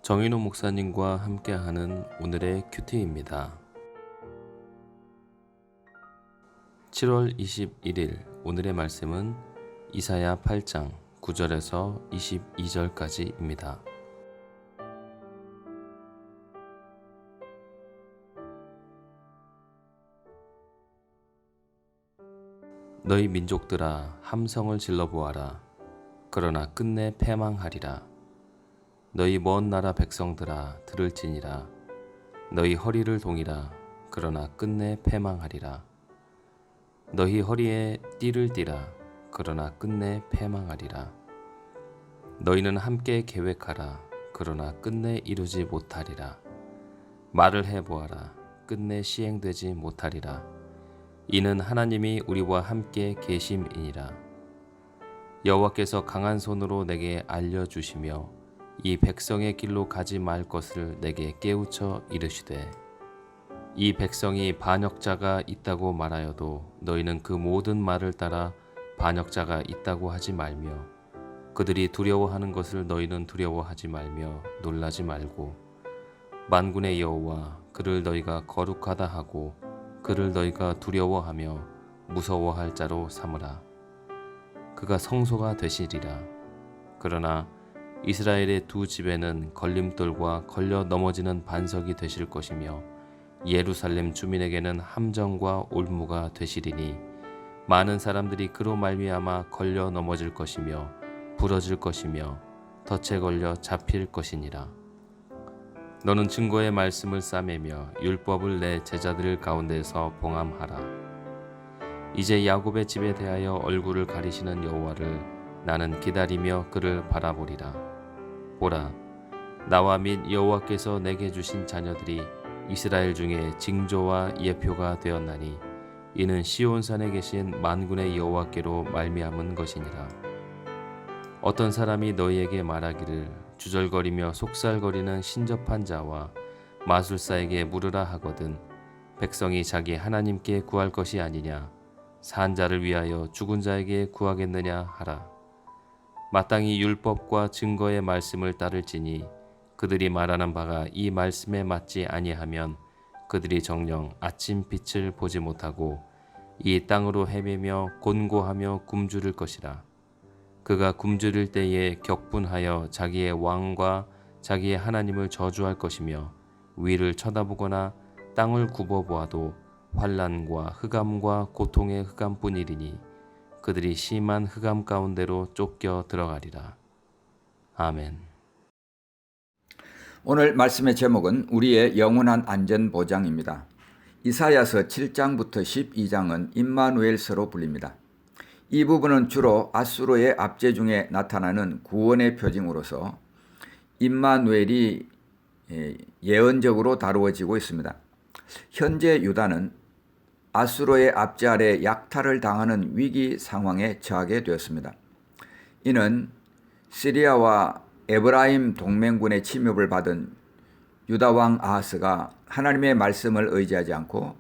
정인호 목사님과 함께하는 오늘의 큐티입니다. 7월 21일 오늘의 말씀은 이사야 8장 9절에서 22절까지입니다. 너희 민족들아 함성을 질러보아라. 그러나 끝내 패망하리라. 너희 먼 나라 백성들아 들을지니라. 너희 허리를 동이라. 그러나 끝내 패망하리라. 너희 허리에 띠를 띠라. 그러나 끝내 패망하리라. 너희는 함께 계획하라. 그러나 끝내 이루지 못하리라. 말을 해보아라. 끝내 시행되지 못하리라. 이는 하나님이 우리와 함께 계심이니라. 여호와께서 강한 손으로 내게 알려주시며 이 백성의 길로 가지 말 것을 내게 깨우쳐 이르시되, 이 백성이 반역자가 있다고 말하여도 너희는 그 모든 말을 따라 반역자가 있다고 하지 말며, 그들이 두려워하는 것을 너희는 두려워하지 말며 놀라지 말고, 만군의 여호와 그를 너희가 거룩하다 하고 그를 너희가 두려워하며 무서워할 자로 삼으라. 그가 성소가 되시리라. 그러나 이스라엘의 두 집에는 걸림돌과 걸려 넘어지는 반석이 되실 것이며, 예루살렘 주민에게는 함정과 올무가 되시리니 많은 사람들이 그로 말미암아 걸려 넘어질 것이며 부러질 것이며 덫에 걸려 잡힐 것이니라. 너는 증거의 말씀을 싸매며 율법을 내 제자들 가운데서 봉함하라. 이제 야곱의 집에 대하여 얼굴을 가리시는 여호와를 나는 기다리며 그를 바라보리라. 보라, 나와 및 여호와께서 내게 주신 자녀들이 이스라엘 중에 징조와 예표가 되었나니 이는 시온산에 계신 만군의 여호와께로 말미암은 것이니라. 어떤 사람이 너희에게 말하기를 주절거리며 속살거리는 신접한 자와 마술사에게 물으라 하거든 백성이 자기 하나님께 구할 것이 아니냐, 산 자를 위하여 죽은 자에게 구하겠느냐 하라. 마땅히 율법과 증거의 말씀을 따를지니 그들이 말하는 바가 이 말씀에 맞지 아니하면 그들이 정녕 아침 빛을 보지 못하고 이 땅으로 헤매며 곤고하며 굶주릴 것이라. 그가 굶주릴 때에 격분하여 자기의 왕과 자기의 하나님을 저주할 것이며, 위를 쳐다보거나 땅을 굽어보아도 환난과 흑암과 고통의 흑암뿐이리니 그들이 심한 흑암 가운데로 쫓겨 들어가리라. 아멘. 오늘 말씀의 제목은 우리의 영원한 안전 보장입니다. 이사야서 7장부터 12장은 임마누엘서로 불립니다. 이 부분은 주로 아수르의 압제 중에 나타나는 구원의 표징으로서 임마누엘이 예언적으로 다루어지고 있습니다. 현재 유다는 아수르의 압제 아래 약탈을 당하는 위기 상황에 처하게 되었습니다. 이는 시리아와 에브라임 동맹군의 침입을 받은 유다 왕 아하스가 하나님의 말씀을 의지하지 않고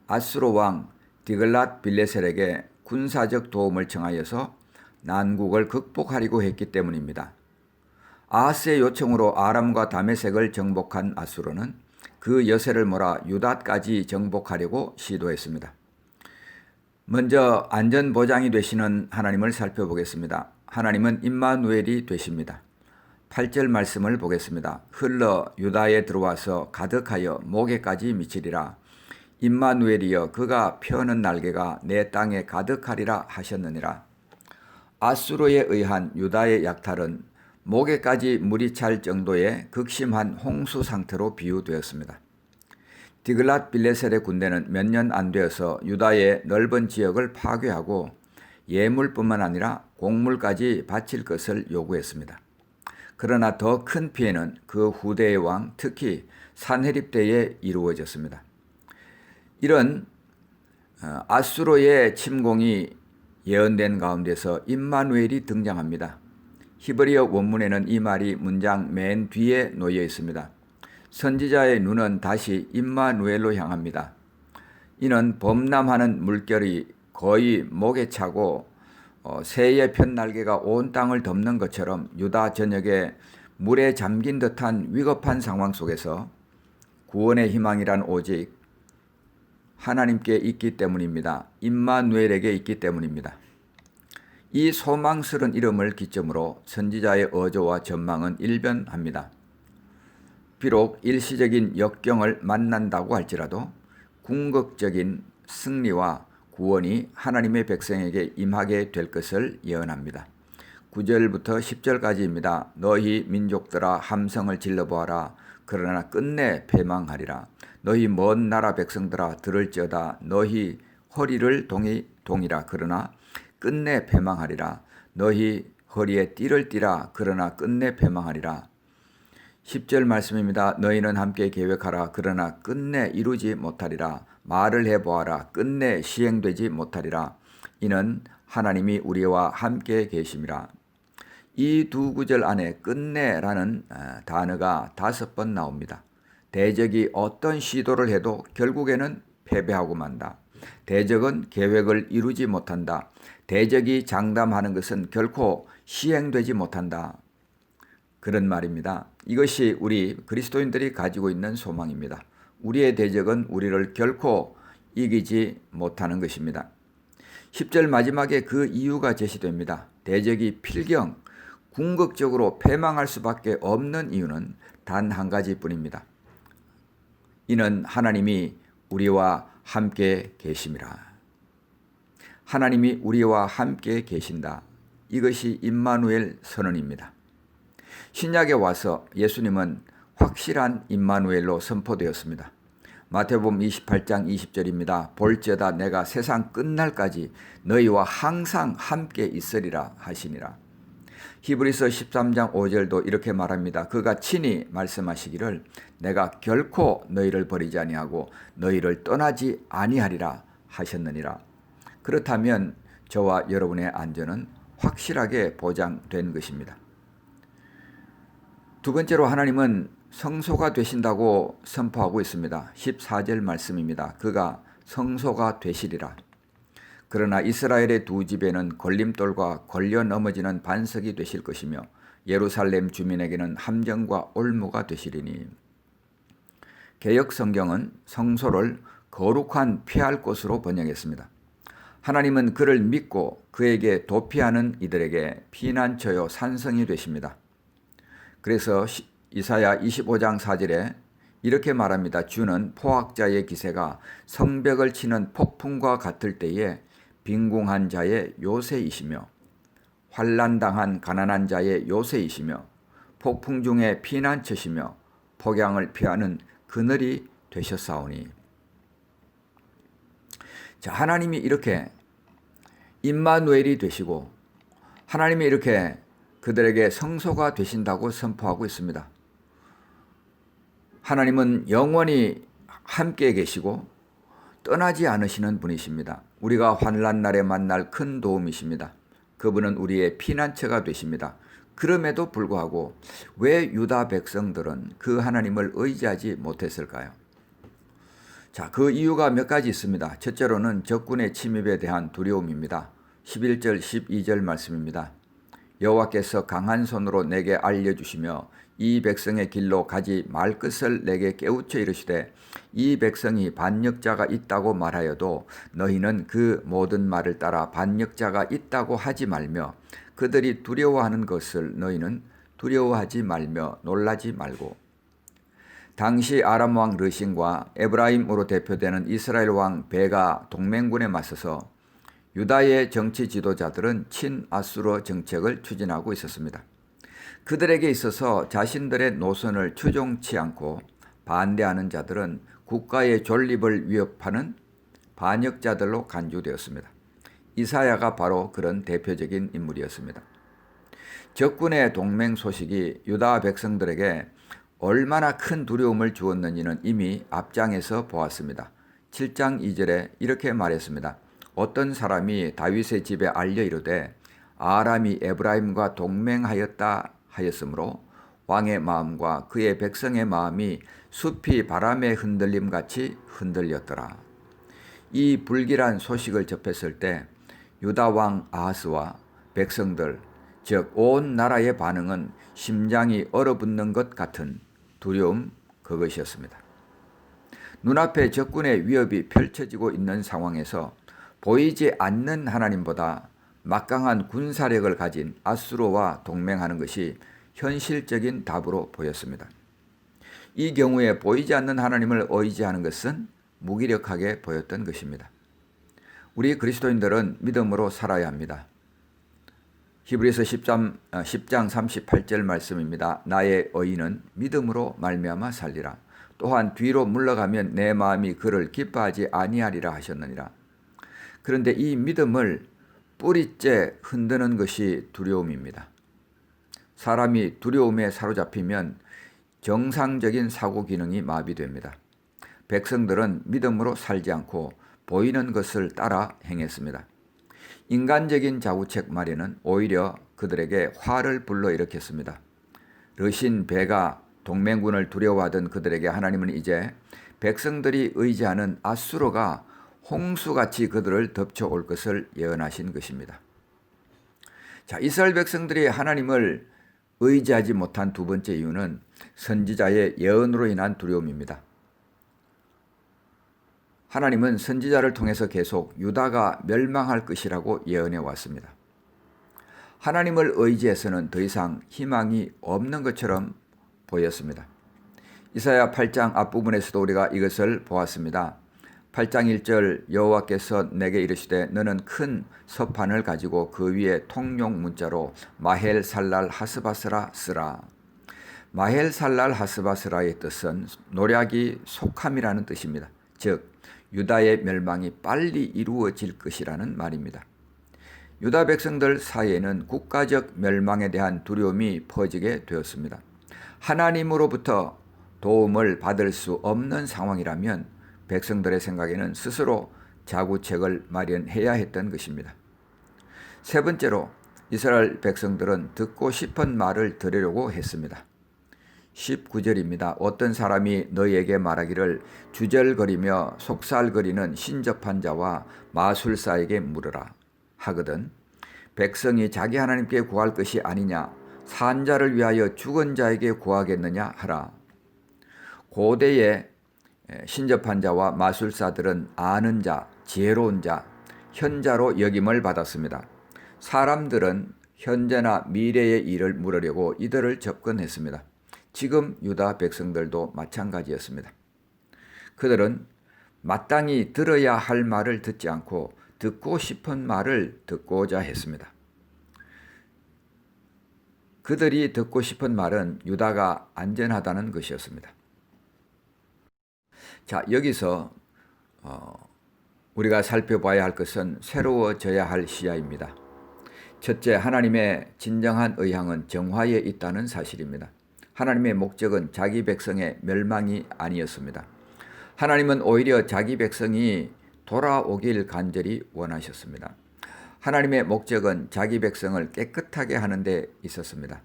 아수르 왕 디글랏 빌레셀에게 군사적 도움을 청하여서 난국을 극복하려고 했기 때문입니다. 아하스의 요청으로 아람과 다메섹을 정복한 아수르는 그 여세를 몰아 유다까지 정복하려고 시도했습니다. 먼저 안전보장이 되시는 하나님을 살펴보겠습니다. 하나님은 임마누엘이 되십니다. 8절 말씀을 보겠습니다. 흘러 유다에 들어와서 가득하여 목에까지 미치리라. 임마누엘이여 그가 펴는 날개가 내 땅에 가득하리라 하셨느니라. 아수르에 의한 유다의 약탈은 목에까지 물이 찰 정도의 극심한 홍수 상태로 비유되었습니다. 디글랏 빌레셀의 군대는 몇 년 안 되어서 유다의 넓은 지역을 파괴하고 예물뿐만 아니라 곡물까지 바칠 것을 요구했습니다. 그러나 더 큰 피해는 그 후대의 왕, 특히 산헤립 때에 이루어졌습니다. 이런 아수르의 침공이 예언된 가운데서 임마누엘이 등장합니다. 히브리어 원문에는 이 말이 문장 맨 뒤에 놓여 있습니다. 선지자의 눈은 다시 임마누엘로 향합니다. 이는 범람하는 물결이 거의 목에 차고 새의 편 날개가 온 땅을 덮는 것처럼 유다 전역에 물에 잠긴 듯한 위급한 상황 속에서 구원의 희망이란 오직 하나님께 있기 때문입니다. 임마누엘에게 있기 때문입니다. 이 소망스러운 이름을 기점으로 선지자의 어조와 전망은 일변합니다. 비록 일시적인 역경을 만난다고 할지라도 궁극적인 승리와 구원이 하나님의 백성에게 임하게 될 것을 예언합니다. 9절부터 10절까지입니다. 너희 민족들아 함성을 질러보아라. 그러나 끝내 패망하리라. 너희 먼 나라 백성들아 들을지어다. 너희 허리를 동이라. 그러나 끝내 패망하리라. 너희 허리에 띠를 띠라. 그러나 끝내 패망하리라. 10절 말씀입니다. 너희는 함께 계획하라. 그러나 끝내 이루지 못하리라. 말을 해보아라. 끝내 시행되지 못하리라. 이는 하나님이 우리와 함께 계심이라. 이 두 구절 안에 끝내라는 단어가 5번 나옵니다. 대적이 어떤 시도를 해도 결국에는 패배하고 만다. 대적은 계획을 이루지 못한다. 대적이 장담하는 것은 결코 시행되지 못한다. 그런 말입니다. 이것이 우리 그리스도인들이 가지고 있는 소망입니다. 우리의 대적은 우리를 결코 이기지 못하는 것입니다. 10절 마지막에 그 이유가 제시됩니다. 대적이 필경, 궁극적으로 패망할 수밖에 없는 이유는 단 한 가지뿐입니다. 이는 하나님이 우리와 함께 계심이라. 하나님이 우리와 함께 계신다. 이것이 임마누엘 선언입니다. 신약에 와서 예수님은 확실한 임마누엘로 선포되었습니다. 마태복음 28장 20절입니다. 볼지어다 내가 세상 끝날까지 너희와 항상 함께 있으리라 하시니라. 히브리서 13장 5절도 이렇게 말합니다. 그가 친히 말씀하시기를 내가 결코 너희를 버리지 아니하고 너희를 떠나지 아니하리라 하셨느니라. 그렇다면 저와 여러분의 안전은 확실하게 보장된 것입니다. 두 번째로 하나님은 성소가 되신다고 선포하고 있습니다. 14절 말씀입니다. 그가 성소가 되시리라. 그러나 이스라엘의 두 집에는 걸림돌과 걸려 넘어지는 반석이 되실 것이며 예루살렘 주민에게는 함정과 올무가 되시리니. 개역 성경은 성소를 거룩한 피할 곳으로 번역했습니다. 하나님은 그를 믿고 그에게 도피하는 이들에게 피난처요 산성이 되십니다. 그래서 이사야 25장 4절에 이렇게 말합니다. 주는 포악자의 기세가 성벽을 치는 폭풍과 같을 때에 빈궁한 자의 요새이시며 환난당한 가난한 자의 요새이시며 폭풍 중에 피난처시며 폭양을 피하는 그늘이 되셨사오니. 자, 하나님이 이렇게 임마누엘이 되시고 하나님이 이렇게 그들에게 성소가 되신다고 선포하고 있습니다. 하나님은 영원히 함께 계시고 떠나지 않으시는 분이십니다. 우리가 환난 날에 만날 큰 도움이십니다. 그분은 우리의 피난처가 되십니다. 그럼에도 불구하고 왜 유다 백성들은 그 하나님을 의지하지 못했을까요? 자, 그 이유가 몇 가지 있습니다. 첫째로는 적군의 침입에 대한 두려움입니다. 11절 12절 말씀입니다. 여호와께서 강한 손으로 내게 알려주시며 이 백성의 길로 가지 말 것을 내게 깨우쳐 이르시되 이 백성이 반역자가 있다고 말하여도 너희는 그 모든 말을 따라 반역자가 있다고 하지 말며 그들이 두려워하는 것을 너희는 두려워하지 말며 놀라지 말고. 당시 아람 왕 르신과 에브라임으로 대표되는 이스라엘 왕 베가 동맹군에 맞서서 유다의 정치 지도자들은 친아수르 정책을 추진하고 있었습니다. 그들에게 있어서 자신들의 노선을 추종치 않고 반대하는 자들은 국가의 존립을 위협하는 반역자들로 간주되었습니다. 이사야가 바로 그런 대표적인 인물이었습니다. 적군의 동맹 소식이 유다 백성들에게 얼마나 큰 두려움을 주었는지는 이미 앞장에서 보았습니다. 7장 2절에 이렇게 말했습니다. 어떤 사람이 다윗의 집에 알려 이르되 아람이 에브라임과 동맹하였다 하였으므로 왕의 마음과 그의 백성의 마음이 숲이 바람에 흔들림같이 흔들렸더라. 이 불길한 소식을 접했을 때 유다 왕 아하스와 백성들, 즉 온 나라의 반응은 심장이 얼어붙는 것 같은 두려움, 그것이었습니다. 눈앞에 적군의 위협이 펼쳐지고 있는 상황에서 보이지 않는 하나님보다 막강한 군사력을 가진 아수르와 동맹하는 것이 현실적인 답으로 보였습니다. 이 경우에 보이지 않는 하나님을 의지하는 것은 무기력하게 보였던 것입니다. 우리 그리스도인들은 믿음으로 살아야 합니다. 히브리서 10장 38절 말씀입니다. 나의 의인은 믿음으로 말미암아 살리라. 또한 뒤로 물러가면 내 마음이 그를 기뻐하지 아니하리라 하셨느니라. 그런데 이 믿음을 뿌리째 흔드는 것이 두려움입니다. 사람이 두려움에 사로잡히면 정상적인 사고 기능이 마비됩니다. 백성들은 믿음으로 살지 않고 보이는 것을 따라 행했습니다. 인간적인 자구책 마련은 오히려 그들에게 화를 불러일으켰습니다. 르신 베가 동맹군을 두려워하던 그들에게 하나님은 이제 백성들이 의지하는 아수르가 홍수같이 그들을 덮쳐올 것을 예언하신 것입니다. 자, 이스라엘 백성들이 하나님을 의지하지 못한 두 번째 이유는 선지자의 예언으로 인한 두려움입니다. 하나님은 선지자를 통해서 계속 유다가 멸망할 것이라고 예언해 왔습니다. 하나님을 의지해서는 더 이상 희망이 없는 것처럼 보였습니다. 이사야 8장 앞부분에서도 우리가 이것을 보았습니다. 8장 1절 여호와께서 내게 이르시되 너는 큰 서판을 가지고 그 위에 통용 문자로 마헬 살랄 하스바스라 쓰라. 마헬 살랄 하스바스라의 뜻은 노략이 속함이라는 뜻입니다. 즉 유다의 멸망이 빨리 이루어질 것이라는 말입니다. 유다 백성들 사이에는 국가적 멸망에 대한 두려움이 퍼지게 되었습니다. 하나님으로부터 도움을 받을 수 없는 상황이라면 백성들의 생각에는 스스로 자구책을 마련해야 했던 것입니다. 세 번째로 이스라엘 백성들은 듣고 싶은 말을 들으려고 했습니다. 19절입니다. 어떤 사람이 너희에게 말하기를 주절거리며 속살거리는 신접한 자와 마술사에게 물으라 하거든 백성이 자기 하나님께 구할 것이 아니냐 산 자를 위하여 죽은 자에게 구하겠느냐 하라. 고대의 신접한 자와 마술사들은 아는 자, 지혜로운 자, 현자로 역임을 받았습니다. 사람들은 현재나 미래의 일을 물으려고 이들을 접근했습니다. 지금 유다 백성들도 마찬가지였습니다. 그들은 마땅히 들어야 할 말을 듣지 않고 듣고 싶은 말을 듣고자 했습니다. 그들이 듣고 싶은 말은 유다가 안전하다는 것이었습니다. 자, 여기서 우리가 살펴봐야 할 것은 새로워져야 할 시야입니다. 첫째, 하나님의 진정한 의향은 정화에 있다는 사실입니다. 하나님의 목적은 자기 백성의 멸망이 아니었습니다. 하나님은 오히려 자기 백성이 돌아오길 간절히 원하셨습니다. 하나님의 목적은 자기 백성을 깨끗하게 하는 데 있었습니다.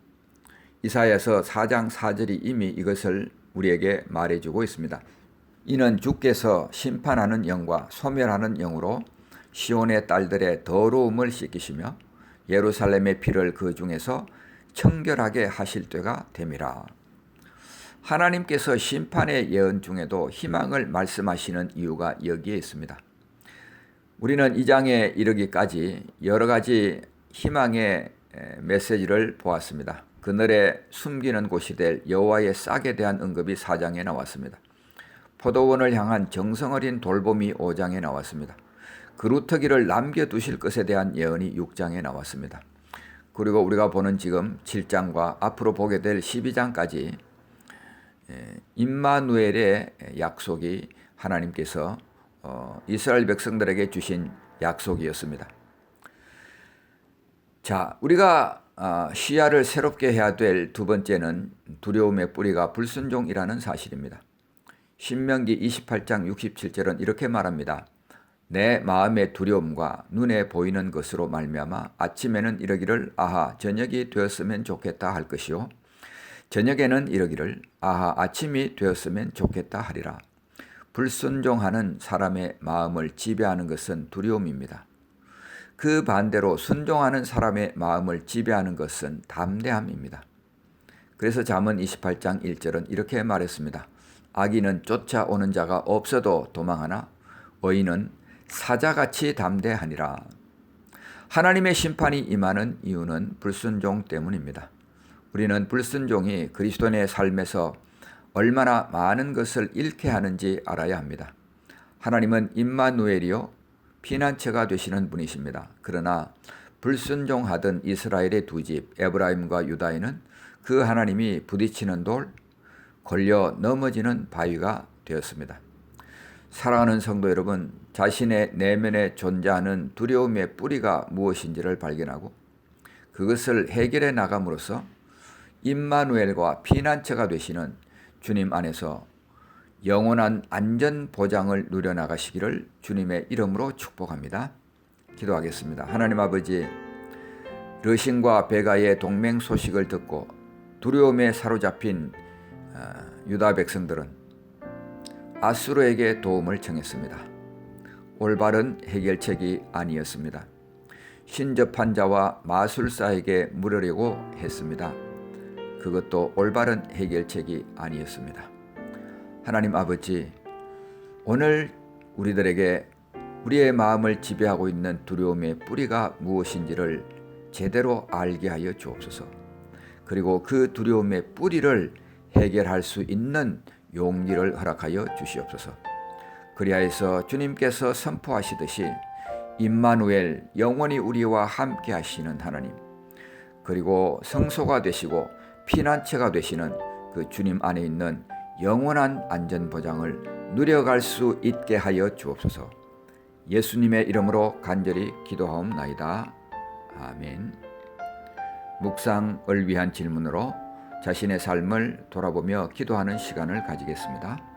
이사야서 4장 4절이 이미 이것을 우리에게 말해주고 있습니다. 이는 주께서 심판하는 영과 소멸하는 영으로 시온의 딸들의 더러움을 씻기시며 예루살렘의 피를 그 중에서 청결하게 하실 때가 됨이라. 하나님께서 심판의 예언 중에도 희망을 말씀하시는 이유가 여기에 있습니다. 우리는 이 장에 이르기까지 여러 가지 희망의 메시지를 보았습니다. 그늘에 숨기는 곳이 될 여호와의 싹에 대한 언급이 4장에 나왔습니다. 포도원을 향한 정성어린 돌봄이 5장에 나왔습니다. 그루터기를 남겨두실 것에 대한 예언이 6장에 나왔습니다. 그리고 우리가 보는 지금 7장과 앞으로 보게 될 12장까지 임마누엘의 약속이 하나님께서 이스라엘 백성들에게 주신 약속이었습니다. 자, 우리가 시야를 새롭게 해야 될 두 번째는 두려움의 뿌리가 불순종이라는 사실입니다. 신명기 28장 67절은 이렇게 말합니다. 내 마음의 두려움과 눈에 보이는 것으로 말미암아 아침에는 이러기를 아하 저녁이 되었으면 좋겠다 할 것이요 저녁에는 이러기를 아하 아침이 되었으면 좋겠다 하리라. 불순종하는 사람의 마음을 지배하는 것은 두려움입니다. 그 반대로 순종하는 사람의 마음을 지배하는 것은 담대함입니다. 그래서 잠언 28장 1절은 이렇게 말했습니다. 악인은 쫓아오는 자가 없어도 도망하나 의인은 사자같이 담대하니라. 하나님의 심판이 임하는 이유는 불순종 때문입니다. 우리는 불순종이 그리스도인의 삶에서 얼마나 많은 것을 잃게 하는지 알아야 합니다. 하나님은 임마누엘이요 피난처가 되시는 분이십니다. 그러나 불순종하던 이스라엘의 두 집 에브라임과 유다에는 그 하나님이 부딪히는 돌, 걸려 넘어지는 바위가 되었습니다. 사랑하는 성도 여러분, 자신의 내면에 존재하는 두려움의 뿌리가 무엇인지를 발견하고 그것을 해결해 나감으로써 임마누엘과 피난처가 되시는 주님 안에서 영원한 안전 보장을 누려나가시기를 주님의 이름으로 축복합니다. 기도하겠습니다. 하나님 아버지, 르신과 베가의 동맹 소식을 듣고 두려움에 사로잡힌 유다 백성들은 아수르에게 도움을 청했습니다. 올바른 해결책이 아니었습니다. 신접한 자와 마술사에게 물으려고 했습니다. 그것도 올바른 해결책이 아니었습니다. 하나님 아버지, 오늘 우리들에게 우리의 마음을 지배하고 있는 두려움의 뿌리가 무엇인지를 제대로 알게 하여 주옵소서. 그리고 그 두려움의 뿌리를 해결할 수 있는 용기를 허락하여 주시옵소서. 그리하여서 주님께서 선포하시듯이 임마누엘, 영원히 우리와 함께 하시는 하나님, 그리고 성소가 되시고 피난처가 되시는 그 주님 안에 있는 영원한 안전보장을 누려갈 수 있게 하여 주옵소서. 예수님의 이름으로 간절히 기도하옵나이다. 아멘. 묵상을 위한 질문으로 자신의 삶을 돌아보며 기도하는 시간을 가지겠습니다.